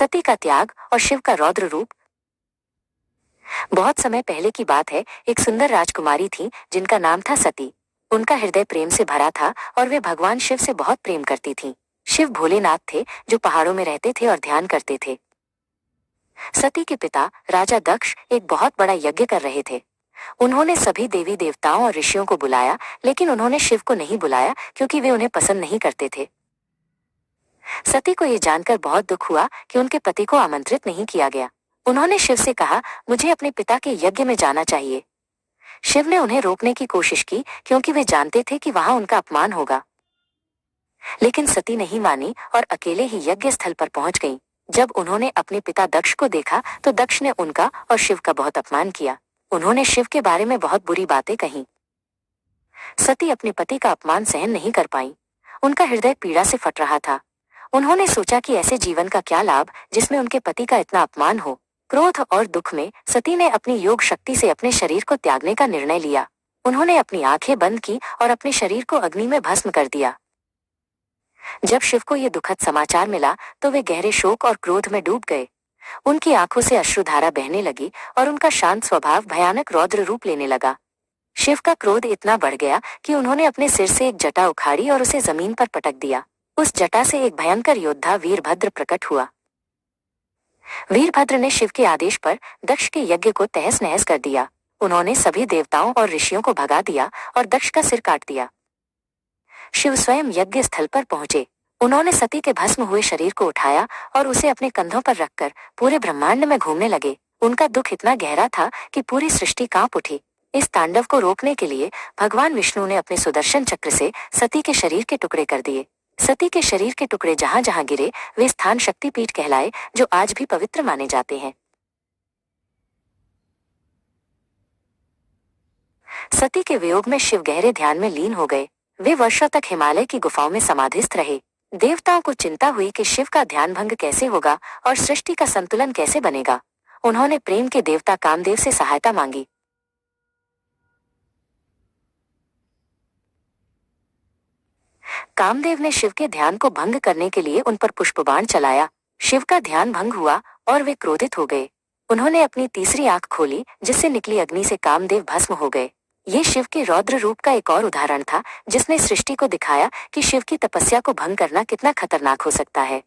सती का त्याग और शिव का रौद्र रूप। बहुत समय पहले की बात है, एक सुंदर राजकुमारी थी जिनका नाम था सती। उनका हृदय प्रेम से भरा था और वे भगवान शिव से बहुत प्रेम करती थीं। शिव भोलेनाथ थे जो पहाड़ों में रहते थे और ध्यान करते थे। सती के पिता राजा दक्ष एक बहुत बड़ा यज्ञ कर रहे थे। उन्होंने सभी देवी देवताओं और ऋषियों को बुलाया, लेकिन उन्होंने शिव को नहीं बुलाया क्योंकि वे उन्हें पसंद नहीं करते थे। सती को ये जानकर बहुत दुख हुआ कि उनके पति को आमंत्रित नहीं किया गया। उन्होंने शिव से कहा, मुझे अपने पिता के यज्ञ में जाना चाहिए। शिव ने उन्हें रोकने की कोशिश की क्योंकि वे जानते थे कि वहां उनका अपमान होगा, लेकिन सती नहीं मानी और अकेले ही यज्ञ स्थल पर पहुंच गईं। जब उन्होंने अपने पिता दक्ष को देखा तो दक्ष ने उनका और शिव का बहुत अपमान किया। उन्होंने शिव के बारे में बहुत बुरी बातें कहीं। सती अपने पति का अपमान सहन नहीं कर पाई। उनका हृदय पीड़ा से फट रहा था। उन्होंने सोचा कि ऐसे जीवन का क्या लाभ जिसमें उनके पति का इतना अपमान हो। क्रोध और दुख में सती ने अपनी योग शक्ति से अपने शरीर को त्यागने का निर्णय लिया। उन्होंने अपनी आंखें बंद की और अपने शरीर को अग्नि में भस्म कर दिया। जब शिव को यह दुखद समाचार मिला तो वे गहरे शोक और क्रोध में डूब गए। उनकी आंखों से अश्रुधारा बहने लगी और उनका शांत स्वभाव भयानक रौद्र रूप लेने लगा। शिव का क्रोध इतना बढ़ गया कि उन्होंने अपने सिर से एक जटा उखाड़ी और उसे जमीन पर पटक दिया। उस जटा से एक भयंकर योद्धा वीरभद्र प्रकट हुआ। वीरभद्र ने शिव के आदेश पर दक्ष के यज्ञ को तहस नहस कर दिया। उन्होंने सभी देवताओं और ऋषियों को भगा दिया और दक्ष का सिर काट दिया। शिव स्वयं यज्ञ स्थल पर पहुंचे। उन्होंने सती के भस्म हुए शरीर को उठाया और उसे अपने कंधों पर रखकर पूरे ब्रह्मांड में घूमने लगे। उनका दुख इतना गहरा था कि पूरी सृष्टि कांप उठी। इस तांडव को रोकने के लिए भगवान विष्णु ने अपने सुदर्शन चक्र से सती के शरीर के टुकड़े कर दिए। सती के शरीर के टुकड़े जहां जहां गिरे वे स्थान शक्तिपीठ कहलाए, जो आज भी पवित्र माने जाते हैं। सती के वियोग में शिव गहरे ध्यान में लीन हो गए। वे वर्षों तक हिमालय की गुफाओं में समाधिस्थ रहे। देवताओं को चिंता हुई कि शिव का ध्यान भंग कैसे होगा और सृष्टि का संतुलन कैसे बनेगा। उन्होंने प्रेम के देवता कामदेव से सहायता मांगी। कामदेव ने शिव के ध्यान को भंग करने के लिए उन पर पुष्पबाण चलाया। शिव का ध्यान भंग हुआ और वे क्रोधित हो गए। उन्होंने अपनी तीसरी आंख खोली, जिससे निकली अग्नि से कामदेव भस्म हो गए। ये शिव के रौद्र रूप का एक और उदाहरण था, जिसने सृष्टि को दिखाया कि शिव की तपस्या को भंग करना कितना खतरनाक हो सकता है।